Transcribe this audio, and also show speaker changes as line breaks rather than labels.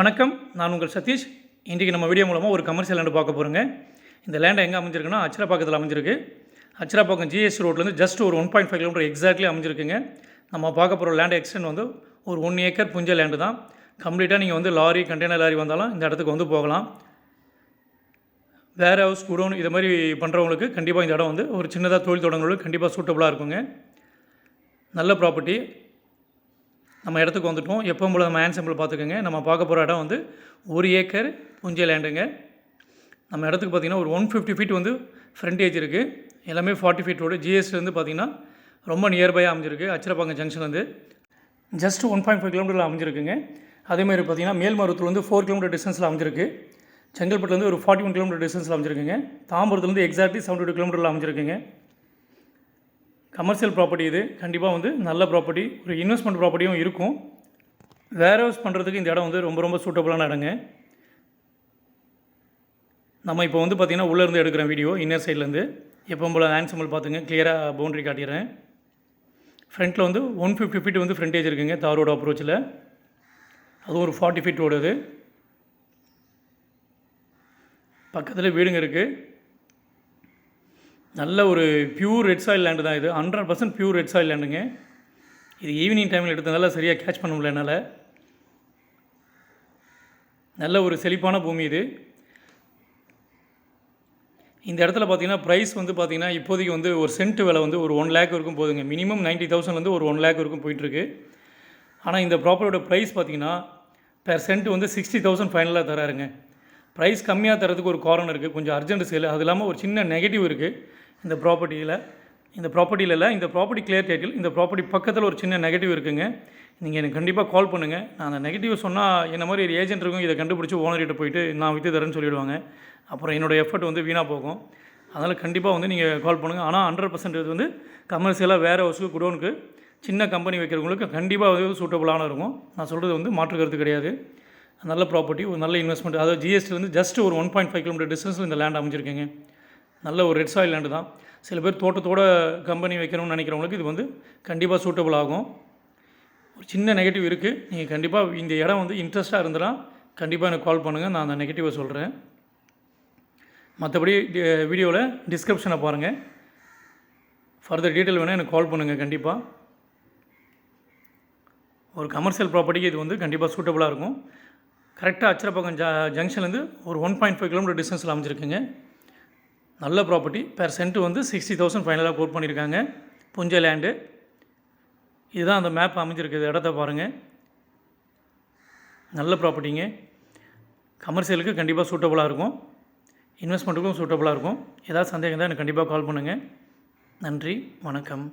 வணக்கம். நான் உங்கள் சதீஷ். இன்றைக்கி நம்ம வீடியோ மூலமாக ஒரு கமர்ஷியல் லேண்டு பார்க்க போகிறோங்க. இந்த லேண்ட் எங்கே அமைஞ்சிருக்குன்னா அச்சிராப்பாக்கத்தில் அமைஞ்சிருக்கு. அச்சிராப்பாக்கம் ஜிஎஸ் ரோட்லேருந்து ஜஸ்ட் ஒரு 1.5 கிலோமீட்டர் எக்ஸாக்ட்லி அமைஞ்சிருக்குங்க. நம்ம பார்க்க போகிற லேண்ட் எக்ஸ்டென்ட் வந்து ஒரு 1 ஏக்கர் புஞ்ச லேண்டு தான். கம்ப்ளீட்டாக நீங்கள் வந்து லாரி கண்டெய்னர் லாரி வந்தாலும் இந்த இடத்துக்கு வந்து போகலாம். வேர் ஹவுஸ் குடோன் இது மாதிரி பண்ணுறவங்களுக்கு கண்டிப்பாக இந்த இடம் வந்து ஒரு சின்னதாக தொழில் தொடங்குறவங்களுக்கு கண்டிப்பாக சூட்டபுளாக இருக்குங்க. நல்ல ப்ராப்பர்ட்டி. நம்ம இடத்துக்கு வந்துவிட்டோம். எப்பவும் போல் நம்ம ஹேண்ட் சிம்பிள் பார்த்துக்கோங்க. நம்ம பார்க்க போகிற இடம் வந்து 1 ஏக்கர் புஞ்ச லேண்டுங்க. நம்ம இடத்துக்கு பார்த்திங்கன்னா ஒரு 150 ஃபீட் வந்து ஃப்ரண்டேஜ் இருக்குது. எல்லாமே 40 ஃபீட் ரோடு. ஜிஎஸ்லேருந்து பார்த்திங்கன்னா ரொம்ப நியர்பையாக அமைஞ்சிருக்கு. அச்சிராப்பாக்கம் ஜங்ஷன்லேருந்து ஜஸ்ட் 1.5 கிலோமீட்டரில் அமைஞ்சிருக்குங்க. அதேமாதிரி பார்த்திங்கன்னா மேல்மருவத்தூர்லேருந்து 4 கிலோமீட்டர் டிஸ்டன்ஸில் அமைஞ்சிருக்கு. செங்கல்பட்டுலேருந்து ஒரு 41 கிலோமீட்டர் டிஸ்டன்ஸில் அமைஞ்சிருக்குங்க. தாம்பரத்துலேருந்து எக்ஸாக்ட்லி 72 கிலோமீட்டரில் அமைஞ்சிருக்குங்க. கமர்ஷியல் ப்ராப்பர்ட்டி இது. கண்டிப்பாக வந்து நல்ல ப்ராப்பர்ட்டி, ஒரு இன்வெஸ்ட்மெண்ட் ப்ராப்பர்ட்டியும் இருக்கும். வேர் ஹவுஸ் பண்ணுறதுக்கு இந்த இடம் வந்து ரொம்ப சூட்டபுளான இடங்க. நம்ம இப்போ வந்து பார்த்திங்கன்னா உள்ளேருந்து எடுக்கிறேன் வீடியோ இன்னர் சைட்லேருந்து. எப்போ போல் ஹேண்ட் சிம்பிள் பார்த்துங்க, கிளியராக பவுண்ட்ரி காட்டிடுறேன். ஃப்ரண்ட்டில் வந்து 150 ஃபீட் வந்து ஃப்ரண்டேஜ் இருக்குங்க தார் ரோடு அப்ரோச்சில். அதுவும் ஒரு 40 ஃபீட் ரோடு. அது பக்கத்தில் வீடுங்க இருக்குது. நல்ல ஒரு பியூர் ரெட் சாயில் லேண்டு தான் இது. 100% பியூர் ரெட் சாயில் லேண்டுங்க. இது ஈவினிங் டைமில் எடுத்ததால சரியாக கேட்ச் பண்ண முடியல என்னால். நல்ல ஒரு செழிப்பான பூமி இது. இந்த இடத்துல பார்த்திங்கன்னா ப்ரைஸ் வந்து பார்த்திங்கன்னா இப்போதைக்கு வந்து ஒரு சென்ட் விலை வந்து ஒரு 1 லேக் வரைக்கும் போகுதுங்க. மினிமம் 90,000 ஒரு 1 லேக் வரைக்கும் போயிட்டுருக்கு. ஆனால் இந்த ப்ராப்பர்ட்டியோட ப்ரைஸ் பார்த்திங்கன்னா பெர் சென்ட் வந்து 60,000 ஃபைனலாக தராருங்க. ப்ரைஸ் கம்மியாக தரதுக்கு ஒரு காரணம் இருக்குது. கொஞ்சம் அர்ஜென்ட் சேல். அது இல்லாமல் ஒரு சின்ன நெகட்டிவ் இருக்குது இந்த ப்ராப்பர்ட்டியில். இந்த ப்ராப்பர்ட்டி கிளியர் டைட்டில். இந்த ப்ராப்பர்ட்டி பக்கத்தில் ஒரு சின்ன நெகட்டிவ் இருக்குங்க. நீங்கள் எனக்கு கண்டிப்பாக கால் பண்ணுங்கள். நான் அந்த நெகட்டிவ் சொன்னால் என்ன மாதிரி ஒரு ஏஜென்ட் இருக்கும், இதை கண்டுபிடிச்சி ஓனர்கிட்ட போயிட்டு நான் விற்று தரேன்னு சொல்லிவிடுவாங்க. அப்புறம் என்னோடய எஃபர்ட் வந்து வீணாக போகும். அதனால் கண்டிப்பாக வந்து நீங்கள் கால் பண்ணுங்கள். ஆனால் 100% இது வந்து கமர்ஷியலாக வேறு ஹவுஸுக்கு குடோனுக்கு சின்ன கம்பெனி வைக்கிறவங்களுக்கு கண்டிப்பாக வந்து சூட்டபுளான இருக்கும். நான் சொல்கிறது வந்து மாற்று கருத்து கிடையாது. நல்ல ப்ராப்பர்ட்டி, ஒரு நல்ல இன்வெஸ்ட்மெண்ட். அதாவது ஜிஎஸ்டிலேருந்து ஜஸ்ட் ஒரு 1.5 கிலோமீட்டர் டிஸ்டன்ஸில் இந்த லேண்ட் அமைஞ்சிருக்கேங்க. நல்ல ஒரு ரெட் சாயில் லேண்டு தான். சில பேர் தோட்டத்தோட கம்பெனி வைக்கணும்னு நினைக்கிறவங்களுக்கு இது வந்து கண்டிப்பாக சூட்டபுள் ஆகும். ஒரு சின்ன நெகட்டிவ் இருக்குது. நீங்கள் கண்டிப்பாக இந்த இடம் வந்து இன்ட்ரெஸ்ட்டாக இருந்தனா கண்டிப்பாக எனக்கு கால் பண்ணுங்கள். நான் அந்த நெகட்டிவை சொல்கிறேன். மற்றபடி வீடியோவில் டிஸ்கிரிப்ஷனை பாருங்கள். ஃபர்தர் டீட்டெயில் வேணால் எனக்கு கால் பண்ணுங்கள். கண்டிப்பாக ஒரு கமர்ஷியல் ப்ராப்பர்ட்டிக்கு இது வந்து கண்டிப்பாக சூட்டபுளாக இருக்கும். கரெக்டாக அச்சிராப்பாக்கம் ஜங்ஷன்லேருந்து ஒரு 1.5 கிலோமீட்டர் டிஸ்டன்ஸில் அமைஞ்சிருக்குங்க. நல்ல ப்ராப்பர்ட்டி. பெர் சென்ட் வந்து 60,000 ஃபைனலாக கோட் பண்ணியிருக்காங்க. புஞ்ச லேண்டு இதுதான். அந்த மேப் அமைஞ்சிருக்குது. இடத்த பாருங்கள். நல்ல ப்ராப்பர்ட்டிங்க. கமர்ஷியலுக்கு கண்டிப்பாக சூட்டபுளாக இருக்கும். இன்வெஸ்ட்மெண்ட்டுக்கும் சூட்டபுளாக இருக்கும். ஏதாவது சந்தேகம் தான் எனக்கு கண்டிப்பாக கால் பண்ணுங்கள். நன்றி, வணக்கம்.